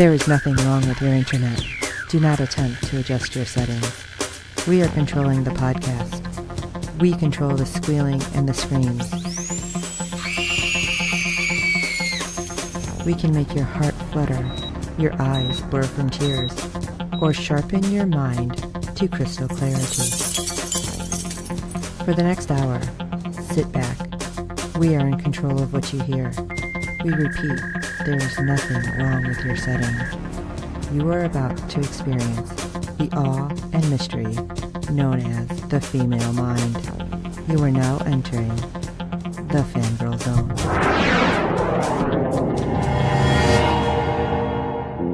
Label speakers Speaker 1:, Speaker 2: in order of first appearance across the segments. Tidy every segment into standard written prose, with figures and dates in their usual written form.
Speaker 1: There is nothing wrong with your internet. Do not attempt to adjust your settings. We are controlling the podcast. We control the squealing and the screams. We can make your heart flutter, your eyes blur from tears, or sharpen your mind to crystal clarity. For the next hour, sit back. We are in control of what you hear. We repeat, there is nothing wrong with your settings. You are about to experience the awe and mystery known as the female mind. You are now entering the Fangirl Zone.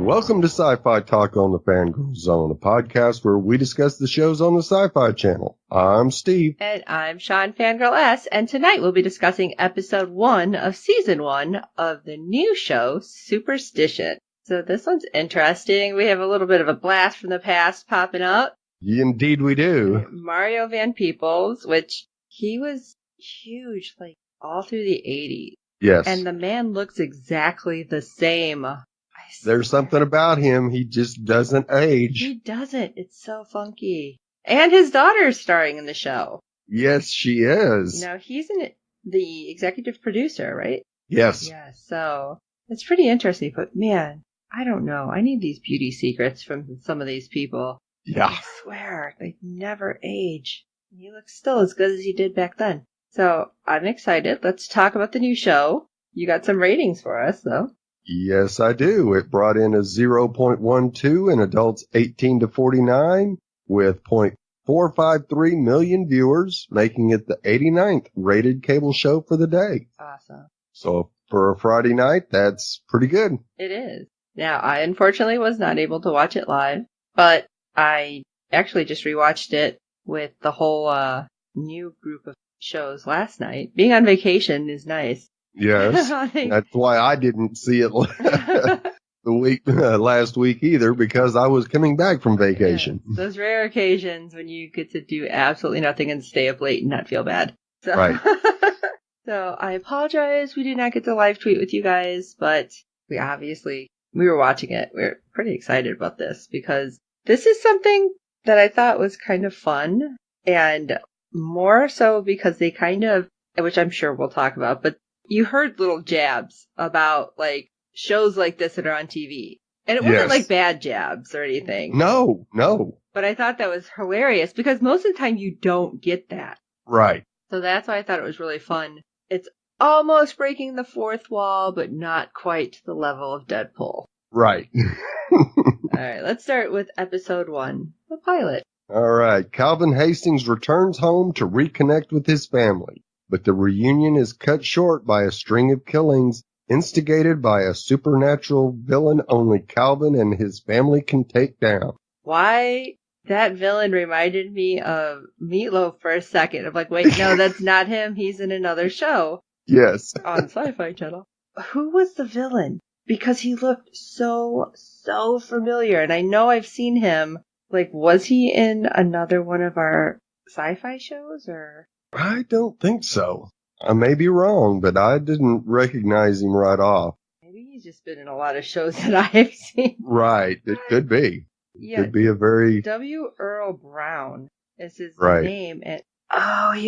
Speaker 2: Welcome to SYFY Talk on the Fangirl Zone, a podcast where we discuss the shows on the SYFY channel. I'm Steve.
Speaker 3: And I'm Sean, Fangirl S, and tonight we'll be discussing episode 1 of season 1 of the new show, Superstition. So this one's interesting. We have a little bit of a blast from the past popping up.
Speaker 2: Indeed we do.
Speaker 3: Mario Van Peebles, which he was huge, like all through the 80s.
Speaker 2: Yes.
Speaker 3: And the man looks exactly the same.
Speaker 2: There's something about him. He just doesn't age.
Speaker 3: He doesn't. It's so funky. And his daughter's starring in the show.
Speaker 2: Yes, she is.
Speaker 3: Now, he's the executive producer, right?
Speaker 2: Yes.
Speaker 3: Yeah, so it's pretty interesting. But, man, I don't know. I need these beauty secrets from some of these people.
Speaker 2: Yeah.
Speaker 3: I swear, they never age. He looks still as good as he did back then. So, I'm excited. Let's talk about the new show. You got some ratings for us, though.
Speaker 2: Yes, I do. It brought in a 0.12 in adults 18 to 49 with 0.453 million viewers, making it the 89th rated cable show for the day.
Speaker 3: Awesome.
Speaker 2: So for a Friday night, that's pretty good.
Speaker 3: It is. Now, I unfortunately was not able to watch it live, but I actually just rewatched it with the whole new group of shows last night. Being on vacation is nice.
Speaker 2: Yes, that's why I didn't see it last week either, because I was coming back from vacation.
Speaker 3: Yeah, those rare occasions when you get to do absolutely nothing and stay up late and not feel bad. So,
Speaker 2: right.
Speaker 3: So I apologize we did not get to live tweet with you guys, but we were watching it. We're pretty excited about this because this is something that I thought was kind of fun, and more so because they kind of, which I'm sure we'll talk about, but you heard little jabs about, like, shows like this that are on TV. And it wasn't, like, bad jabs or anything.
Speaker 2: No.
Speaker 3: But I thought that was hilarious because most of the time you don't get that.
Speaker 2: Right.
Speaker 3: So that's why I thought it was really fun. It's almost breaking the fourth wall, but not quite to the level of Deadpool.
Speaker 2: Right.
Speaker 3: All right, let's start with episode 1, the pilot.
Speaker 2: All right. Calvin Hastings returns home to reconnect with his family. But the reunion is cut short by a string of killings instigated by a supernatural villain only Calvin and his family can take down.
Speaker 3: Why that villain reminded me of Meatloaf for a second. I'm like, wait, no, that's not him. He's in another show.
Speaker 2: Yes.
Speaker 3: On SYFY Channel. Who was the villain? Because he looked so familiar. And I know I've seen him. Like, was he in another one of our sci-fi shows or?
Speaker 2: I don't think so. I may be wrong, but I didn't recognize him right off.
Speaker 3: Maybe he's just been in a lot of shows that I have seen.
Speaker 2: Right. It could be.
Speaker 3: Yeah.
Speaker 2: Could be a very...
Speaker 3: W. Earl Brown is his
Speaker 2: right.
Speaker 3: name. And I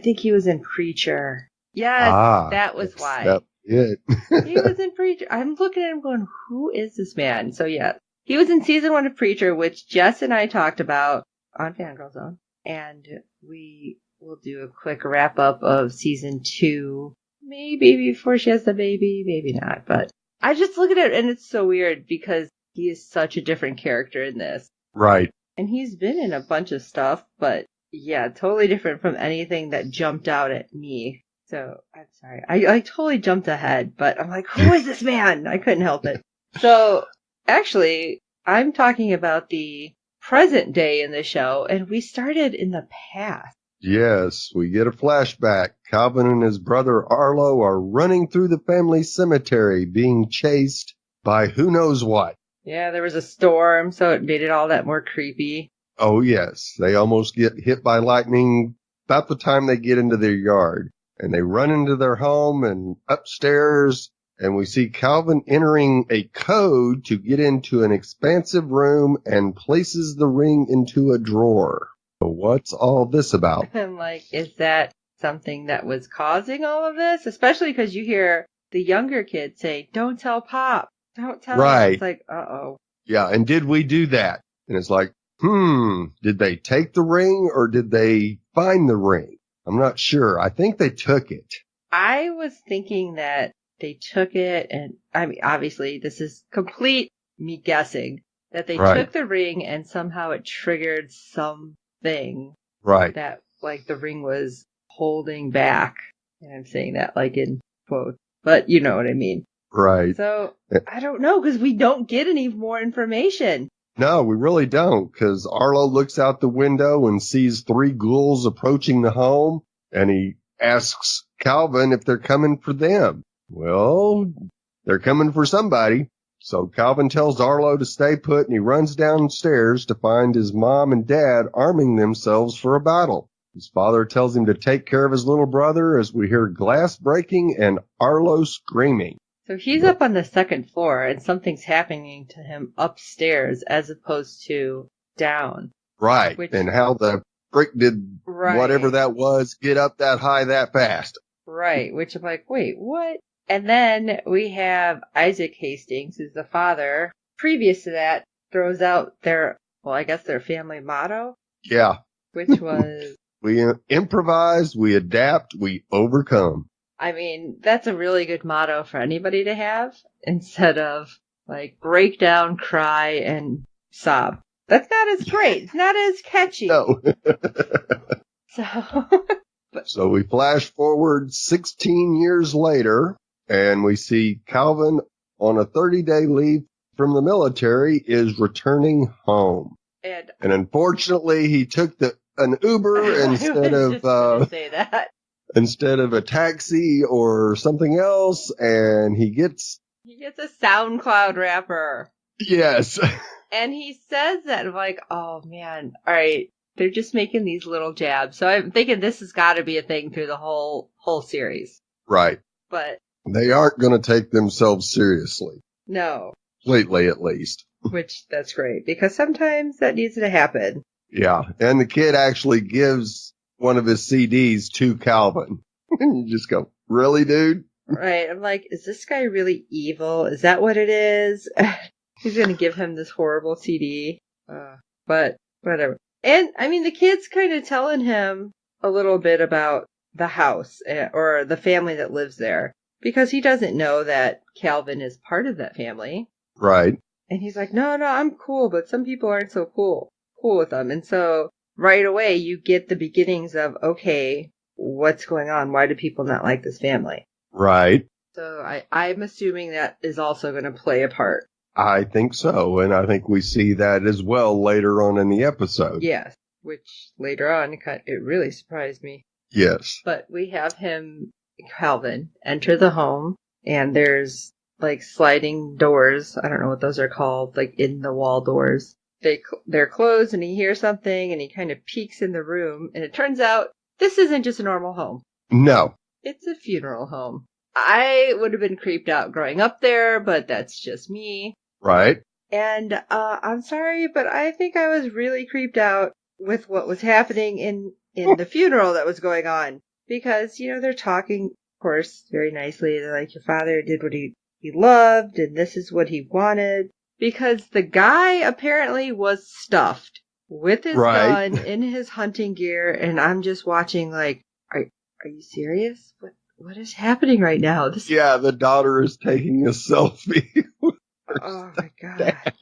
Speaker 3: think he was in Preacher. Yes, that was why.
Speaker 2: That's it.
Speaker 3: He was in Preacher. I'm looking at him going, who is this man? So yeah, he was in season 1 of Preacher, which Jess and I talked about on Fangirl Zone. And we'll do a quick wrap up of season 2, maybe before she has the baby, maybe not. But I just look at it and it's so weird because he is such a different character in this.
Speaker 2: Right.
Speaker 3: And he's been in a bunch of stuff, but yeah, totally different from anything that jumped out at me. So I'm sorry. I totally jumped ahead, but I'm like, who is this man? I couldn't help it. So actually, I'm talking about the present day in the show, and we started in the past.
Speaker 2: Yes, we get a flashback. Calvin and his brother Arlo are running through the family cemetery being chased by who knows what.
Speaker 3: Yeah, there was a storm, so it made it all that more creepy.
Speaker 2: Oh, yes. They almost get hit by lightning about the time they get into their yard. And they run into their home and upstairs, and we see Calvin entering a code to get into an expansive room and places the ring into a drawer. So what's all this about?
Speaker 3: I'm like, is that something that was causing all of this? Especially because you hear the younger kids say, don't tell Pop. Don't tell him. It's like, uh-oh.
Speaker 2: Yeah, and did we do that? And it's like, did they take the ring or did they find the ring? I'm not sure. I think they took it.
Speaker 3: I was thinking that they took it, and I mean, obviously, this is complete me guessing, that they took the ring and somehow it triggered something.
Speaker 2: Right.
Speaker 3: That, like, the ring was holding back. And I'm saying that, like, in quotes. But you know what I mean.
Speaker 2: Right.
Speaker 3: So, I don't know, because we don't get any more information.
Speaker 2: No, we really don't, because Arlo looks out the window and sees 3 ghouls approaching the home, and he asks Calvin if they're coming for them. Well, they're coming for somebody. So Calvin tells Arlo to stay put, and he runs downstairs to find his mom and dad arming themselves for a battle. His father tells him to take care of his little brother as we hear glass breaking and Arlo screaming.
Speaker 3: So he's up on the 2nd floor, and something's happening to him upstairs as opposed to down.
Speaker 2: Right, and how the frick did whatever that was get up that high that fast.
Speaker 3: Right, which I'm like, wait, what? And then we have Isaac Hastings, who's the father. Previous to that, throws out their family motto.
Speaker 2: Yeah.
Speaker 3: Which was...
Speaker 2: We improvise, we adapt, we overcome.
Speaker 3: I mean, that's a really good motto for anybody to have, instead of, like, break down, cry, and sob. That's not as great. It's not as catchy.
Speaker 2: No. So we flash forward 16 years later, and we see Calvin on a 30-day leave from the military is returning home. And unfortunately, he took an Uber instead of a taxi or something else, and he gets
Speaker 3: a SoundCloud rapper.
Speaker 2: Yes.
Speaker 3: And he says that, I'm like, oh man, all right, they're just making these little jabs. So I'm thinking this has got to be a thing through the whole series.
Speaker 2: Right.
Speaker 3: But
Speaker 2: they aren't going to take themselves seriously.
Speaker 3: No.
Speaker 2: Completely, at least.
Speaker 3: Which, that's great, because sometimes that needs to happen.
Speaker 2: Yeah, and the kid actually gives one of his CDs to Calvin. And you just go, really, dude?
Speaker 3: Right, I'm like, is this guy really evil? Is that what it is? He's going to give him this horrible CD. But, whatever. And, I mean, the kid's kind of telling him a little bit about the house, or the family that lives there. Because he doesn't know that Calvin is part of that family.
Speaker 2: Right.
Speaker 3: And he's like, no, I'm cool, but some people aren't so cool with them. And so right away you get the beginnings of, okay, what's going on? Why do people not like this family?
Speaker 2: Right.
Speaker 3: So I'm assuming that is also going to play a part.
Speaker 2: I think so. And I think we see that as well later on in the episode.
Speaker 3: Yes. Which later on, it really surprised me.
Speaker 2: Yes.
Speaker 3: But we have Calvin, enter the home, and there's like sliding doors. I don't know what those are called, like in the wall doors. They're closed, and he hears something, and he kind of peeks in the room, and it turns out this isn't just a normal home.
Speaker 2: No.
Speaker 3: It's a funeral home. I would have been creeped out growing up there, but that's just me.
Speaker 2: Right.
Speaker 3: And I'm sorry, but I think I was really creeped out with what was happening in the funeral that was going on. Because, they're talking, of course, very nicely. They're like, your father did what he loved, and this is what he wanted. Because the guy apparently was stuffed with his gun in his hunting gear, and I'm just watching like, are you serious? What is happening right now?
Speaker 2: The daughter is taking a selfie.
Speaker 3: Oh my God.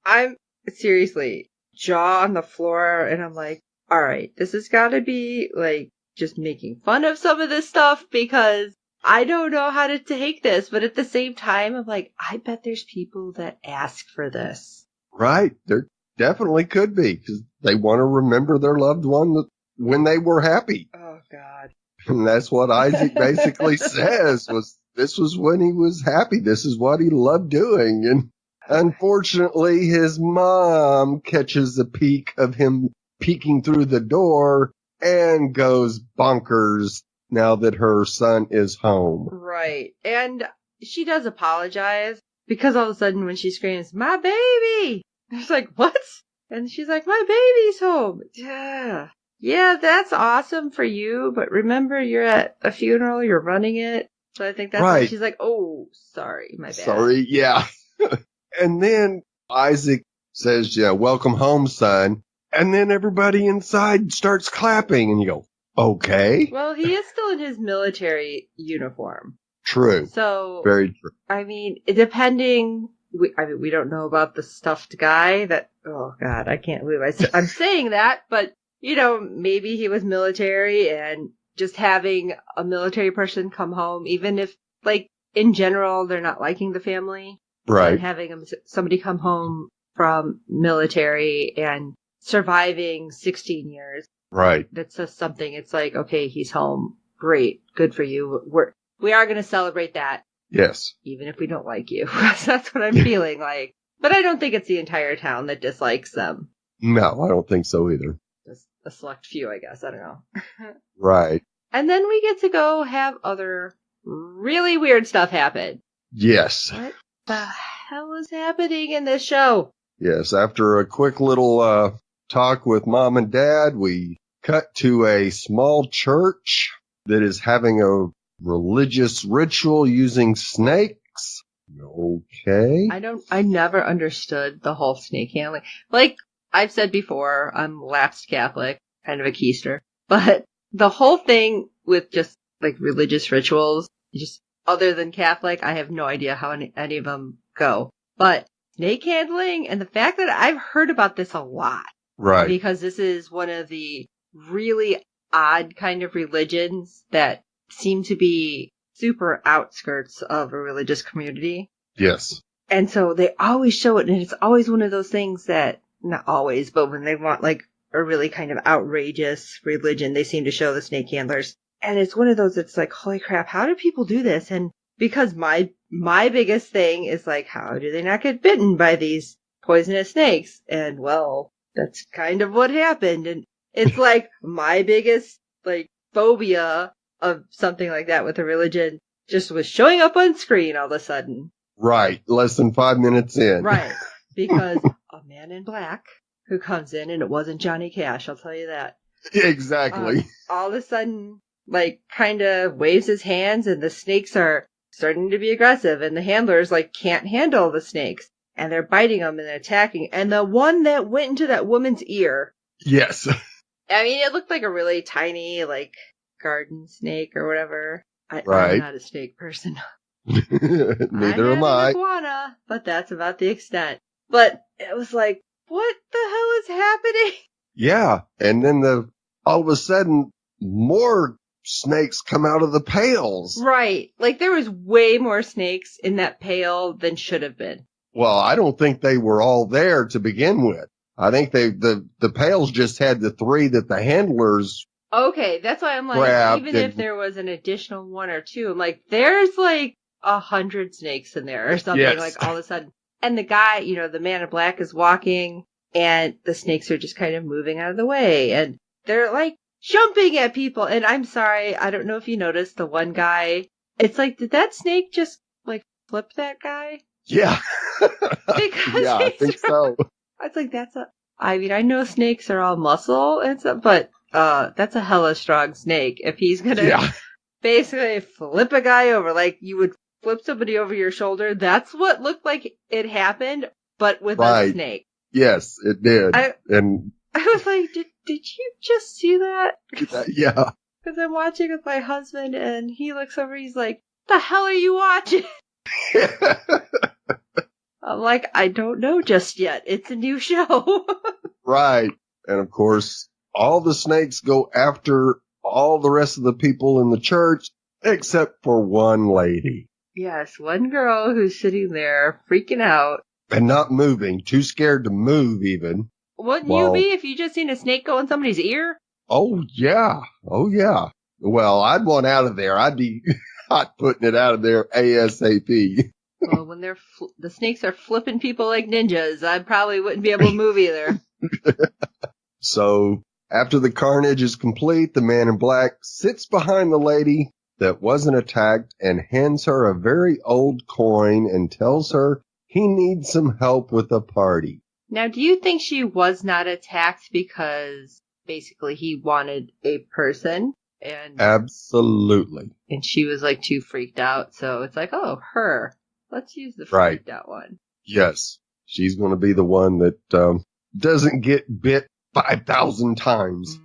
Speaker 3: I'm seriously jaw on the floor, and I'm like, all right, this has got to be like just making fun of some of this stuff, because I don't know how to take this. But at the same time, I'm like, I bet there's people that ask for this.
Speaker 2: Right. There definitely could be, because they want to remember their loved one when they were happy.
Speaker 3: Oh God.
Speaker 2: And that's what Isaac basically says, this was when he was happy. This is what he loved doing. And unfortunately, his mom catches a peek of him peeking through the door and goes bonkers, now that her son is home.
Speaker 3: Right. And she does apologize because all of a sudden when she screams, "My baby!" It's like, what? And she's like, "My baby's home." Yeah. Yeah, that's awesome for you, but remember you're at a funeral, you're running it. So I think that's why she's like, "Oh, sorry, my bad."
Speaker 2: Sorry, yeah. And then Isaac says, "Yeah, welcome home, son." And then everybody inside starts clapping, and you go, okay.
Speaker 3: Well, he is still in his military uniform.
Speaker 2: True.
Speaker 3: So,
Speaker 2: very true.
Speaker 3: I mean, depending, we don't know about the stuffed guy that, oh God, I can't believe I'm saying that, but, you know, maybe he was military and just having a military person come home, even if, like, in general, they're not liking the family.
Speaker 2: Right.
Speaker 3: But having somebody come home from military and surviving 16 years.
Speaker 2: Right.
Speaker 3: That says something. It's like, okay, he's home. Great. Good for you. We are going to celebrate that.
Speaker 2: Yes.
Speaker 3: Even if we don't like you. That's what I'm feeling like. But I don't think it's the entire town that dislikes them.
Speaker 2: No, I don't think so either.
Speaker 3: Just a select few, I guess. I don't know.
Speaker 2: Right.
Speaker 3: And then we get to go have other really weird stuff happen.
Speaker 2: Yes.
Speaker 3: What the hell is happening in this show?
Speaker 2: Yes. After a quick little talk with Mom and Dad, we cut to a small church that is having a religious ritual using snakes. Okay.
Speaker 3: I never understood the whole snake handling. Like I've said before, I'm lapsed Catholic, kind of a keister. But the whole thing with just like religious rituals, just other than Catholic, I have no idea how any of them go. But snake handling and the fact that I've heard about this a lot.
Speaker 2: Right.
Speaker 3: Because this is one of the really odd kind of religions that seem to be super outskirts of a religious community.
Speaker 2: Yes.
Speaker 3: And so they always show it, and it's always one of those things that, not always, but when they want like a really kind of outrageous religion, they seem to show the snake handlers. And it's one of those that's like, holy crap, how do people do this? And because my biggest thing is like, how do they not get bitten by these poisonous snakes? And well, that's kind of what happened. And it's like my biggest like phobia of something like that with a religion just was showing up on screen all of a sudden.
Speaker 2: Right. Less than 5 minutes in.
Speaker 3: Right. Because a man in black who comes in, and it wasn't Johnny Cash, I'll tell you that.
Speaker 2: Exactly.
Speaker 3: All of a sudden, like, kind of waves his hands, and the snakes are starting to be aggressive, and the handlers, like, can't handle the snakes. And they're biting them and they're attacking. And the one that went into that woman's ear.
Speaker 2: Yes.
Speaker 3: I mean, it looked like a really tiny, like, garden snake or whatever.
Speaker 2: Right.
Speaker 3: I'm not a snake person.
Speaker 2: Neither am I.
Speaker 3: An iguana, but that's about the extent. But it was like, what the hell is happening?
Speaker 2: Yeah. And then all of a sudden, more snakes come out of the pails.
Speaker 3: Right. Like, there was way more snakes in that pail than should have been.
Speaker 2: Well, I don't think they were all there to begin with. I think the pails just had the 3 that the handlers.
Speaker 3: Okay, that's why I'm like, even if there was an additional 1 or 2, I'm like, there's like 100 snakes in there or something,
Speaker 2: yes.
Speaker 3: Like all of a sudden. And the guy, you know, the man in black is walking and the snakes are just kind of moving out of the way and they're like jumping at people. And I'm sorry, I don't know if you noticed the one guy. It's like, did that snake just like flip that guy?
Speaker 2: Yeah.
Speaker 3: Because
Speaker 2: yeah, I think so.
Speaker 3: I was like, I mean, I know snakes are all muscle and stuff, but that's a hella strong snake. If he's gonna basically flip a guy over, like you would flip somebody over your shoulder, that's what looked like it happened, but with a snake.
Speaker 2: Yes, it did. And
Speaker 3: I was like, did you just see that?
Speaker 2: Yeah.
Speaker 3: Because I'm watching with my husband, and he looks over, he's like, the hell are you watching? I'm like, I don't know just yet. It's a new show.
Speaker 2: Right. And of course, all the snakes go after all the rest of the people in the church, except for one lady.
Speaker 3: Yes, one girl who's sitting there freaking out.
Speaker 2: And not moving, too scared to move even.
Speaker 3: Wouldn't you be if you just seen a snake go in somebody's ear?
Speaker 2: Oh, yeah. Oh, yeah. Well, I'd want out of there. I'd be hot putting it out of there ASAP.
Speaker 3: Well, when the snakes are flipping people like ninjas, I probably wouldn't be able to move either.
Speaker 2: So, After the carnage is complete, the man in black sits behind the lady that wasn't attacked and hands her a very old coin and tells her he needs some help with a party.
Speaker 3: Now, do you think she was not attacked because basically he wanted a person? And
Speaker 2: Absolutely.
Speaker 3: And she was like too freaked out. So it's like, oh, her. Let's use the
Speaker 2: Right.
Speaker 3: freaked out one.
Speaker 2: Yes. She's going to be the one that doesn't get bit 5,000 times.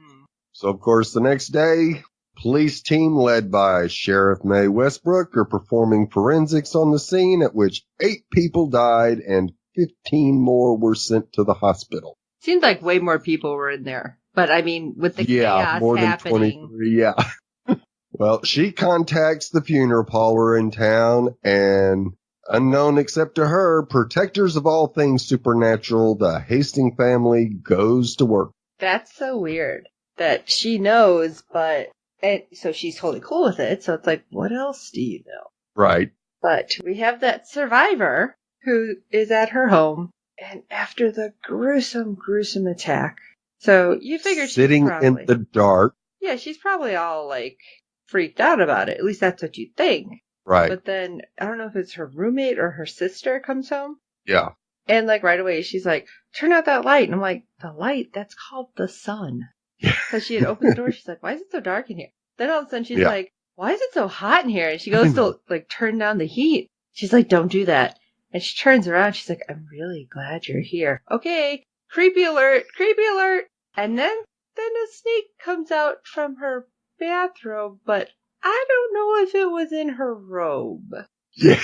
Speaker 2: So, of course, the next day, police team led by Sheriff Mae Westbrook are performing forensics on the scene, at which 8 people died and 15 more were sent to the hospital.
Speaker 3: Seems like way more people were in there. But, I mean, with the chaos
Speaker 2: more
Speaker 3: happening.
Speaker 2: Than 23, yeah. Well, she contacts the funeral parlor in town, and unknown except to her, protectors of all things supernatural, the Hastings family goes to work.
Speaker 3: That's so weird that she knows, but... And so she's totally cool with it. So it's like, what else do you know?
Speaker 2: Right.
Speaker 3: But we have that survivor who is at her home, and after the gruesome, gruesome attack. So you figure she's
Speaker 2: sitting
Speaker 3: probably...
Speaker 2: in the dark.
Speaker 3: Yeah, she's probably all, like, freaked out about it. At least that's what you'd think.
Speaker 2: Right.
Speaker 3: But then, I don't know if it's her roommate or her sister comes home.
Speaker 2: Yeah.
Speaker 3: And, like, right away, she's like, turn out that light. And I'm like, the light? That's called the sun. Because she had opened the door. She's like, why is it so dark in here? Then all of a sudden, she's like, why is it so hot in here? And she goes to, like, turn down the heat. She's like, don't do that. And she turns around. She's like, I'm really glad you're here. Okay. Creepy alert. Creepy alert. And then a snake comes out from her bathrobe, but I don't know if it was in her robe.
Speaker 2: Yeah.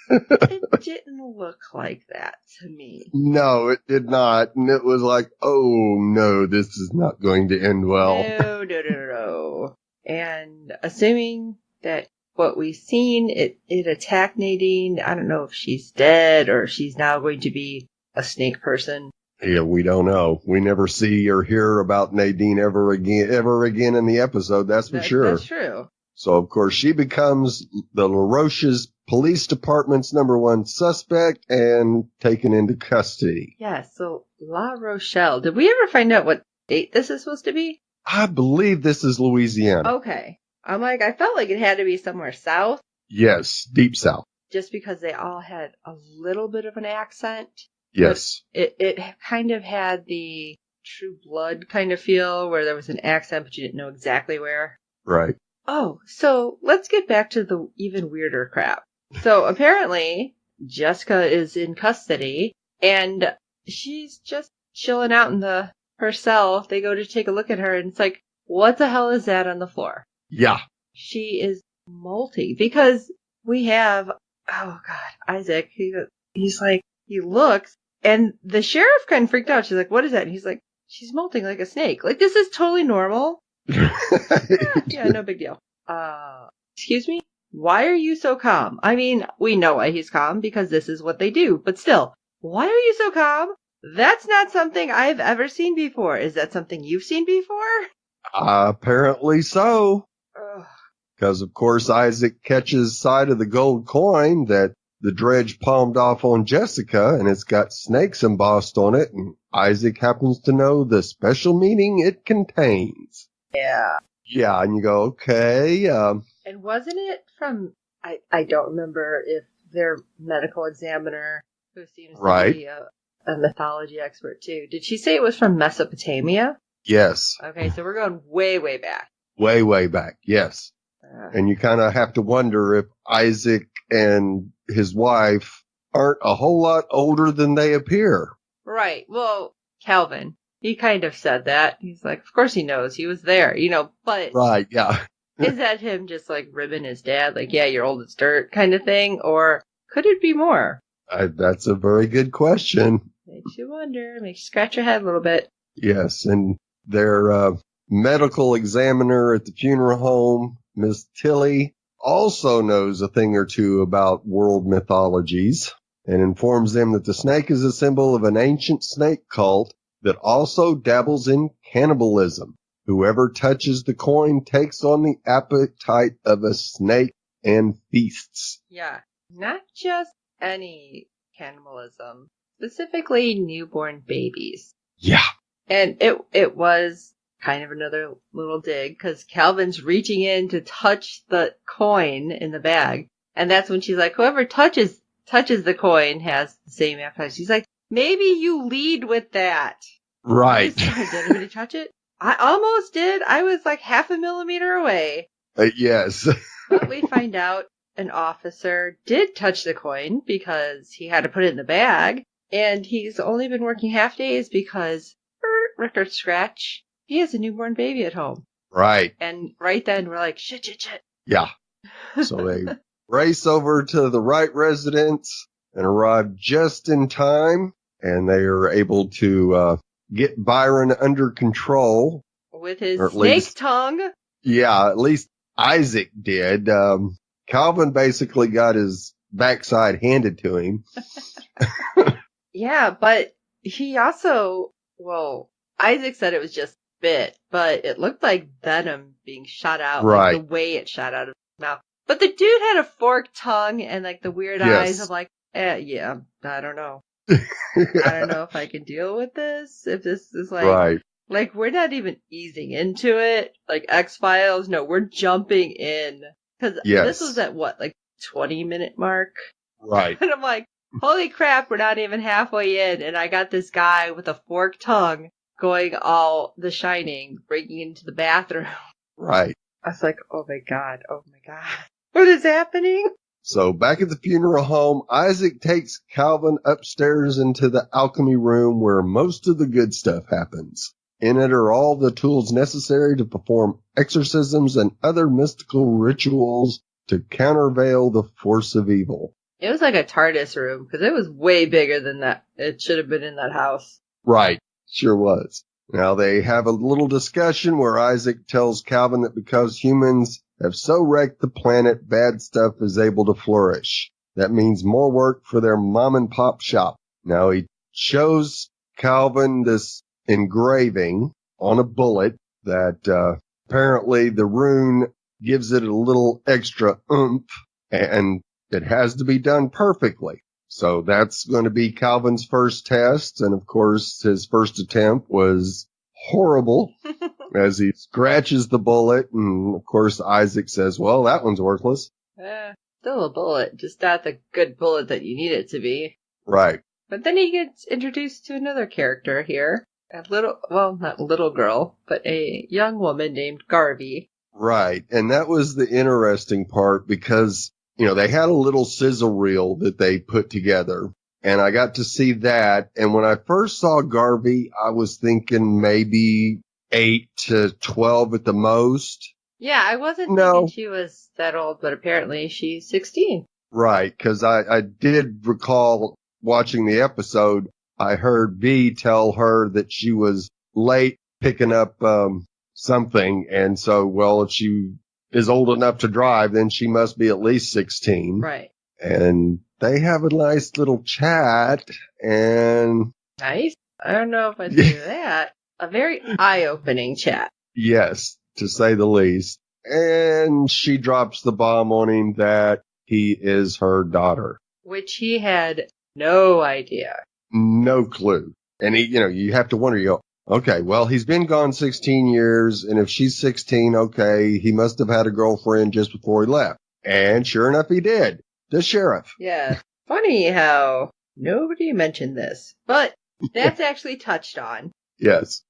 Speaker 3: It didn't look like that to me.
Speaker 2: No, it did not. And it was like, oh, no, this is not going to end well.
Speaker 3: No. And assuming that what we've seen, it attacked Nadine. I don't know if she's dead or if she's now going to be a snake person.
Speaker 2: Yeah, we don't know. We never see or hear about Nadine ever again in the episode. That's for sure.
Speaker 3: That's true.
Speaker 2: So, of course, she becomes the LaRoche's police department's #1 suspect and taken into custody.
Speaker 3: Yeah, so La Rochelle. Did we ever find out what state this is supposed to be?
Speaker 2: I believe this is Louisiana.
Speaker 3: Okay. I'm like, I felt like it had to be somewhere south.
Speaker 2: Yes, deep south.
Speaker 3: Just because they all had a little bit of an accent.
Speaker 2: Yes.
Speaker 3: It kind of had the True Blood kind of feel where there was an accent, but you didn't know exactly where.
Speaker 2: Right.
Speaker 3: Oh, so let's get back to the even weirder crap. So apparently Jessica is in custody and she's just chilling out in her cell. They go to take a look at her and it's like, what the hell is that on the floor?
Speaker 2: Yeah.
Speaker 3: She is molting because we have, oh God, Isaac. He's like, he looks and the sheriff kind of freaked out. She's like, what is that? And he's like, she's molting like a snake. Like, this is totally normal. Yeah, no big deal. Excuse me? Why are you so calm? I mean, we know why he's calm because this is what they do, but still, why are you so calm? That's not something I've ever seen before. Is that something you've seen before?
Speaker 2: Apparently so. Because, of course, Isaac catches sight of the gold coin that the dredge palmed off on Jessica, and it's got snakes embossed on it, and Isaac happens to know the special meaning it contains.
Speaker 3: Yeah.
Speaker 2: Yeah, and you go, okay.
Speaker 3: And wasn't it from, I don't remember if their medical examiner, who seems to be a mythology expert too, did she say it was from Mesopotamia?
Speaker 2: Yes.
Speaker 3: Okay, so we're going way, way back.
Speaker 2: Way, way back, yes. And you kind of have to wonder if Isaac and his wife aren't a whole lot older than they appear.
Speaker 3: Right. Well, Calvin, he kind of said that. He's like, of course he knows. He was there, but...
Speaker 2: Right, yeah.
Speaker 3: Is that him just, like, ribbing his dad? Like, yeah, you're old as dirt kind of thing? Or could it be more?
Speaker 2: That's a very good question.
Speaker 3: Makes you wonder. Makes you scratch your head a little bit.
Speaker 2: Yes, and their medical examiner at the funeral home, Miss Tilly, also knows a thing or two about world mythologies and informs them that the snake is a symbol of an ancient snake cult that also dabbles in cannibalism. Whoever touches the coin takes on the appetite of a snake and feasts.
Speaker 3: Yeah, not just any cannibalism, specifically newborn babies.
Speaker 2: Yeah.
Speaker 3: And it was kind of another little dig, because Calvin's reaching in to touch the coin in the bag. And that's when she's like, whoever touches the coin has the same appetite. She's like, maybe you lead with that.
Speaker 2: Right.
Speaker 3: Did anybody touch it? I almost did. I was like 0.5 millimeter away.
Speaker 2: Yes.
Speaker 3: But we find out an officer did touch the coin because he had to put it in the bag. And he's only been working half days because, record scratch, he has a newborn baby at home.
Speaker 2: Right.
Speaker 3: And right then we're like, shit.
Speaker 2: Yeah. So they race over to the right residence and arrive just in time. And they are able to get Byron under control.
Speaker 3: With his snake tongue.
Speaker 2: Yeah, at least Isaac did. Calvin basically got his backside handed to him.
Speaker 3: Yeah, but he also, Isaac said it was just spit, but it looked like venom being shot out,
Speaker 2: right.
Speaker 3: Like the way it shot out of his mouth. But the dude had a forked tongue and like the weird eyes of like, yeah, I don't know. I don't know if I can deal with this. If this is like,
Speaker 2: right.
Speaker 3: Like we're not even easing into it, like X-Files. No, we're jumping in. Because this was at what, like 20-minute mark?
Speaker 2: Right.
Speaker 3: And I'm like, holy crap, we're not even halfway in. And I got this guy with a forked tongue going all The Shining, breaking into the bathroom.
Speaker 2: Right.
Speaker 3: I was like, oh my God. What is happening?
Speaker 2: So back at the funeral home, Isaac takes Calvin upstairs into the alchemy room where most of the good stuff happens. In it are all the tools necessary to perform exorcisms and other mystical rituals to countervail the force of evil.
Speaker 3: It was like a TARDIS room, because it was way bigger than that. It should have been in that house.
Speaker 2: Right. Sure was. Now they have a little discussion where Isaac tells Calvin that because humans have so wrecked the planet, bad stuff is able to flourish. That means more work for their mom and pop shop. Now he shows Calvin this engraving on a bullet that apparently the rune gives it a little extra oomph, and it has to be done perfectly. So that's going to be Calvin's first test, and of course his first attempt was horrible as he scratches the bullet, and of course Isaac says, well, that one's worthless.
Speaker 3: Still a bullet, just not the good bullet that you need it to be.
Speaker 2: Right.
Speaker 3: But then he gets introduced to another character here. Not little girl, but a young woman named Garvey.
Speaker 2: Right. And that was the interesting part because, they had a little sizzle reel that they put together, and I got to see that. And when I first saw Garvey, I was thinking maybe 8 to 12 at the most.
Speaker 3: Yeah, I wasn't thinking she was that old, but apparently she's 16. Right.
Speaker 2: Because I did recall watching the episode, I heard B tell her that she was late picking up something. And so, if she is old enough to drive, then she must be at least 16.
Speaker 3: Right.
Speaker 2: And they have a nice little chat. And
Speaker 3: nice? I don't know if I'd say that. A very eye-opening chat.
Speaker 2: Yes, to say the least. And she drops the bomb on him that he is her daughter.
Speaker 3: Which he had no idea.
Speaker 2: No clue. And he, you have to wonder, okay, well, he's been gone 16 years, and if she's 16, okay, he must have had a girlfriend just before he left. And sure enough, he did. The sheriff.
Speaker 3: Yeah. Funny how nobody mentioned this, but that's actually touched on.
Speaker 2: Yes.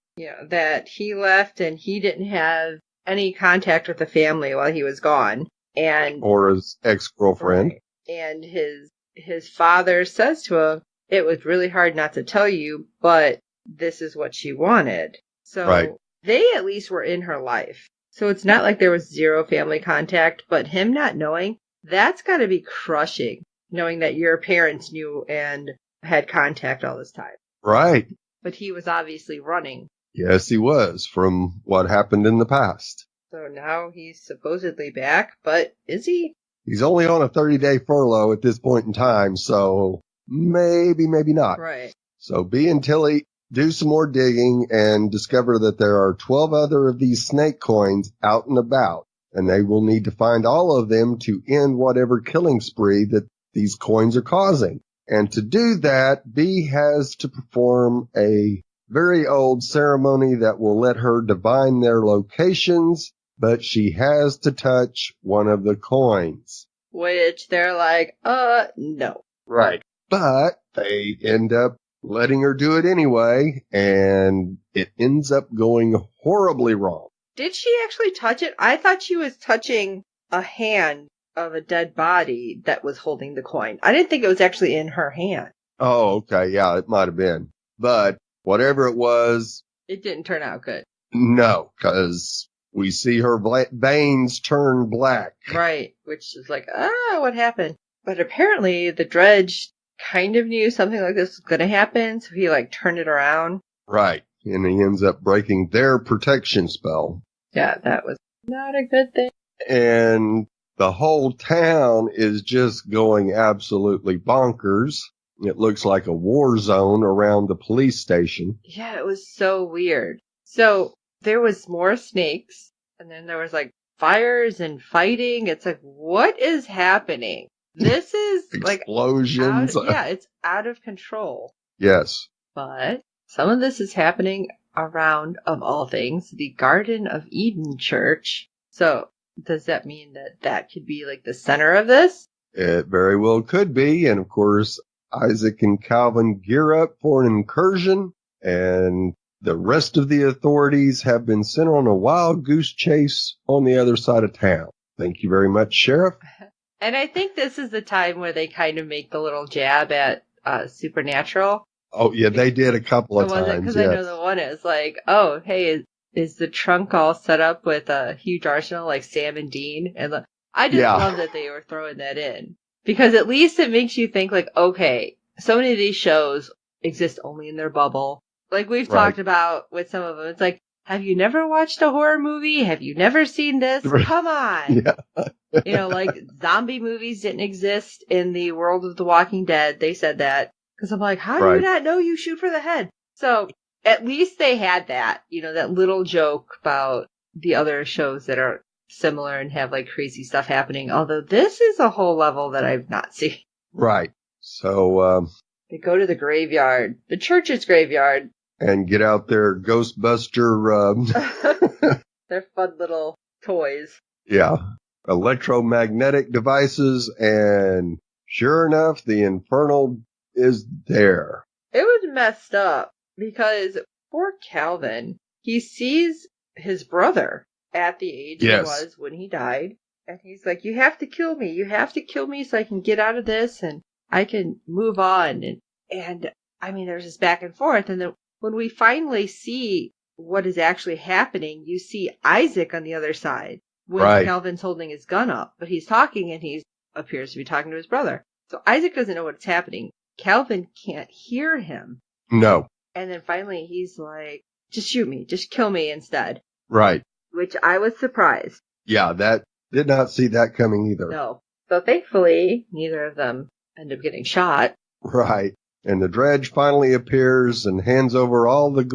Speaker 3: That he left and he didn't have any contact with the family while he was gone.
Speaker 2: Or his ex-girlfriend.
Speaker 3: Right. And his father says to him, it was really hard not to tell you, but this is what she wanted. So they at least were in her life. So it's not like there was zero family contact, but him not knowing, that's got to be crushing, knowing that your parents knew and had contact all this time.
Speaker 2: Right.
Speaker 3: But he was obviously running.
Speaker 2: Yes, he was, from what happened in the past.
Speaker 3: So now he's supposedly back, but is he?
Speaker 2: He's only on a 30-day furlough at this point in time, so maybe not.
Speaker 3: Right.
Speaker 2: So B and Tilly do some more digging and discover that there are 12 other of these snake coins out and about, and they will need to find all of them to end whatever killing spree that these coins are causing. And to do that, B has to perform a very old ceremony that will let her divine their locations, but she has to touch one of the coins.
Speaker 3: Which they're like, no.
Speaker 2: Right. But they end up letting her do it anyway, and it ends up going horribly wrong.
Speaker 3: Did she actually touch it? I thought she was touching a hand of a dead body that was holding the coin. I didn't think it was actually in her hand.
Speaker 2: Oh, okay. Yeah, it might have been. But whatever it was,
Speaker 3: it didn't turn out good.
Speaker 2: No, because we see her veins turn black.
Speaker 3: Right, which is like, what happened? But apparently the Dredge kind of knew something like this was going to happen, so he turned it around.
Speaker 2: Right, and he ends up breaking their protection spell.
Speaker 3: Yeah, that was not a good thing.
Speaker 2: And the whole town is just going absolutely bonkers. It looks like a war zone around the police station.
Speaker 3: Yeah, it was so weird. So there was more snakes, and then there was fires and fighting. It's like, what is happening? This is
Speaker 2: explosions.
Speaker 3: It's out of control.
Speaker 2: Yes.
Speaker 3: But some of this is happening around, of all things, the Garden of Eden Church. So does that mean that could be the center of this?
Speaker 2: It very well could be. And of course, Isaac and Calvin gear up for an incursion, and the rest of the authorities have been sent on a wild goose chase on the other side of town. Thank you very much, Sheriff.
Speaker 3: And I think this is the time where they kind of make the little jab at Supernatural.
Speaker 2: Oh, yeah, they did a couple of times.
Speaker 3: Because I know the one is oh, hey, is the trunk all set up with a huge arsenal like Sam and Dean? And I just love that they were throwing that in. Because at least it makes you think okay, so many of these shows exist only in their bubble. We've talked about with some of them. It's have you never watched a horror movie? Have you never seen this? Come on.
Speaker 2: Yeah.
Speaker 3: Zombie movies didn't exist in the world of The Walking Dead. They said that. Because I'm how do you not know you shoot for the head? So at least they had that, that little joke about the other shows that are similar and have crazy stuff happening. Although this is a whole level that I've not seen.
Speaker 2: Right. So,
Speaker 3: they go to the graveyard, the church's graveyard.
Speaker 2: And get out their Ghostbuster,
Speaker 3: their fun little toys.
Speaker 2: Yeah. Electromagnetic devices, and sure enough, the Infernal is there.
Speaker 3: It was messed up because poor Calvin, he sees his brother at the age he was when he died. And he's like, you have to kill me. You have to kill me so I can get out of this and I can move on. And I mean, there's this back and forth. And then when we finally see what is actually happening, you see Isaac on the other side when Calvin's holding his gun up. But he's talking and he appears to be talking to his brother. So Isaac doesn't know what's happening. Calvin can't hear him.
Speaker 2: No.
Speaker 3: And then finally he's like, just shoot me. Just kill me instead.
Speaker 2: Right.
Speaker 3: Which I was surprised.
Speaker 2: Yeah, that did not see that coming either.
Speaker 3: No. So thankfully, neither of them end up getting shot.
Speaker 2: Right. And the Dredge finally appears and hands over all the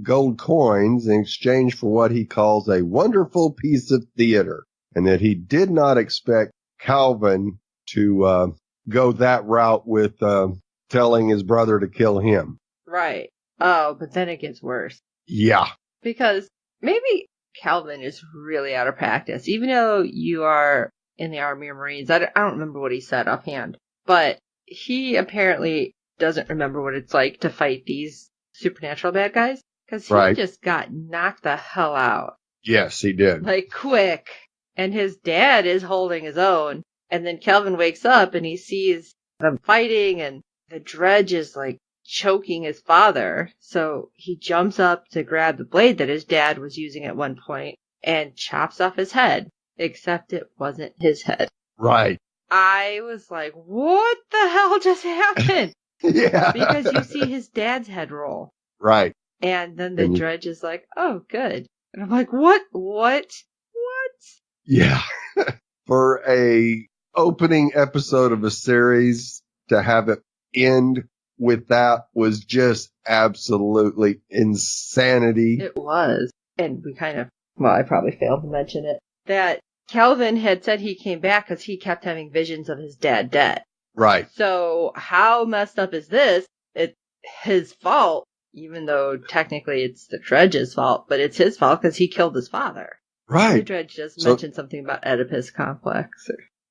Speaker 2: gold coins in exchange for what he calls a wonderful piece of theater. And that he did not expect Calvin to go that route with telling his brother to kill him.
Speaker 3: Right. Oh, but then it gets worse.
Speaker 2: Yeah.
Speaker 3: Because maybe Calvin is really out of practice. Even though you are in the Army or Marines, I don't remember what he said offhand. But he apparently doesn't remember what it's like to fight these supernatural bad guys. Because he just got knocked the hell out.
Speaker 2: Yes, he did.
Speaker 3: Quick. And his dad is holding his own. And then Calvin wakes up and he sees them fighting and the Dredge is choking his father. So he jumps up to grab the blade that his dad was using at one point and chops off his head. Except it wasn't his head.
Speaker 2: Right.
Speaker 3: I was like, what the hell just happened?
Speaker 2: Yeah.
Speaker 3: Because you see his dad's head roll.
Speaker 2: Right.
Speaker 3: And then the Dredge is like, oh, good. And I'm like, what?
Speaker 2: Yeah. For a opening episode of a series, to have it end with that was just absolutely insanity.
Speaker 3: It was. And I probably failed to mention it, that Calvin had said he came back because he kept having visions of his dad dead.
Speaker 2: Right.
Speaker 3: So how messed up is this? It's his fault. Even though technically it's the Dredge's fault, but it's his fault because he killed his father.
Speaker 2: Right.
Speaker 3: The Dredge just mentioned something about Oedipus complex.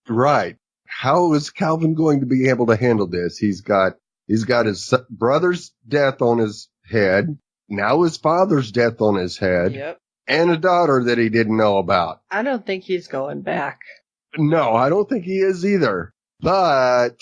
Speaker 2: Right. How is Calvin going to be able to handle this? He's got his brother's death on his head, now his father's death on his head,
Speaker 3: Yep.
Speaker 2: and a daughter that he didn't know about.
Speaker 3: I don't think he's going back.
Speaker 2: No, I don't think he is either. But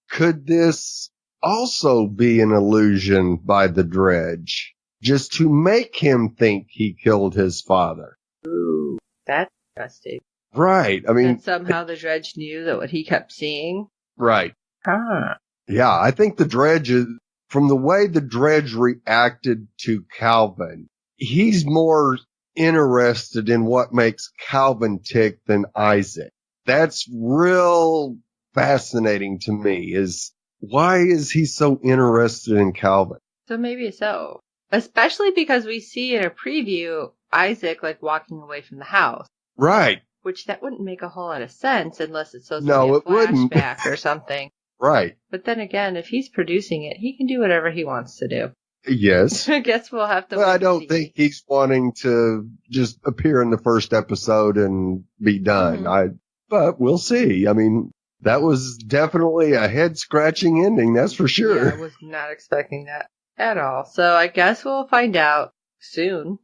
Speaker 2: could this also be an illusion by the Dredge, just to make him think he killed his father?
Speaker 3: Ooh, that's interesting.
Speaker 2: Right. I mean,
Speaker 3: and somehow the Dredge knew that what he kept seeing.
Speaker 2: Right.
Speaker 3: Huh.
Speaker 2: Yeah, I think the Dredge is, from the way the Dredge reacted to Calvin, he's more interested in what makes Calvin tick than Isaac. That's real fascinating to me, is why is he so interested in Calvin?
Speaker 3: So maybe so. Especially because we see in a preview Isaac like walking away from the house.
Speaker 2: Right.
Speaker 3: Which that wouldn't make a whole lot of sense unless it's supposed
Speaker 2: No,
Speaker 3: to be
Speaker 2: it
Speaker 3: a
Speaker 2: wouldn't.
Speaker 3: flashback or something.
Speaker 2: Right.
Speaker 3: But then again, if he's producing it, he can do whatever he wants to do.
Speaker 2: Yes.
Speaker 3: I guess we'll have to.
Speaker 2: But
Speaker 3: wait
Speaker 2: I
Speaker 3: and
Speaker 2: don't
Speaker 3: see.
Speaker 2: think he's wanting to just appear in the first episode and be done.
Speaker 3: Mm-hmm.
Speaker 2: But we'll see. I mean, that was definitely a head-scratching ending, that's for sure.
Speaker 3: Yeah, I was not expecting that at all. So I guess we'll find out soon.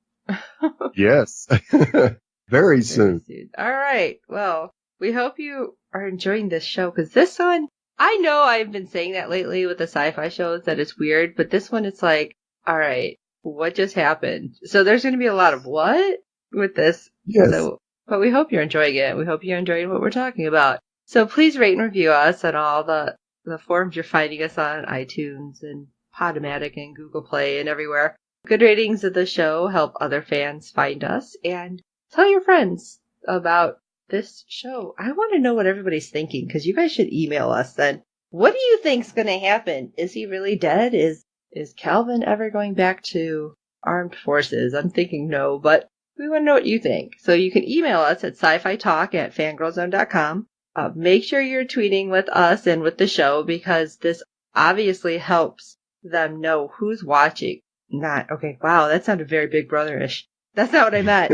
Speaker 2: Yes. Very soon.
Speaker 3: All right. Well, we hope you are enjoying this show because this one, I know I've been saying that lately with the sci-fi shows that it's weird, but this one it's like, all right, what just happened? So there's going to be a lot of what with this.
Speaker 2: Yes.
Speaker 3: So, but we hope you're enjoying it. We hope you're enjoying what we're talking about. So please rate and review us on all the forums you're finding us on iTunes and Podomatic and Google Play and everywhere. Good ratings of the show help other fans find us, and tell your friends about this show. I want to know what everybody's thinking, because you guys should email us then. What do you think's going to happen? Is he really dead? Is Calvin ever going back to armed forces? I'm thinking no, but we want to know what you think. So you can email us at sci-fi talk@fangirlzone.com. Make sure you're tweeting with us and with the show, because this obviously helps them know who's watching. Okay, wow, that sounded very Big Brother-ish. That's not what I meant.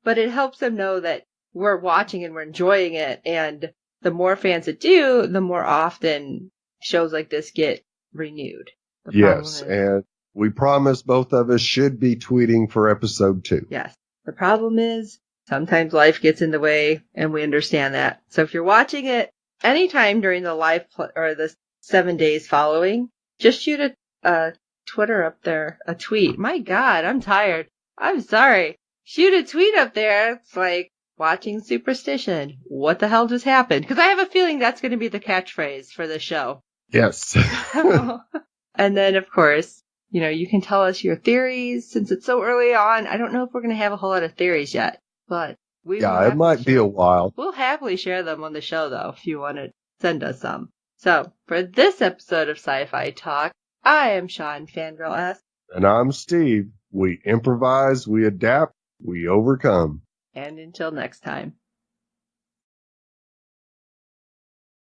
Speaker 3: But it helps them know that we're watching and we're enjoying it. And the more fans that do, the more often shows like this get renewed.
Speaker 2: Yes, and we promise both of us should be tweeting for episode 2.
Speaker 3: Yes. The problem is sometimes life gets in the way, and we understand that. So if you're watching it anytime during the live or the 7 days following, just shoot a Twitter up there, a tweet. My God, I'm tired. I'm sorry. Shoot a tweet up there. It's like watching Superstition. What the hell just happened? Because I have a feeling that's going to be the catchphrase for the show.
Speaker 2: Yes.
Speaker 3: And then, of course, you can tell us your theories. Since it's so early on, I don't know if we're going to have a whole lot of theories yet. But
Speaker 2: it might be a while.
Speaker 3: We'll happily share them on the show, though, if you want to send us some. So, for this episode of Sci-Fi Talk, I am Sean, Fangirl S.
Speaker 2: And I'm Steve. We improvise, we adapt, we overcome.
Speaker 3: And until next time.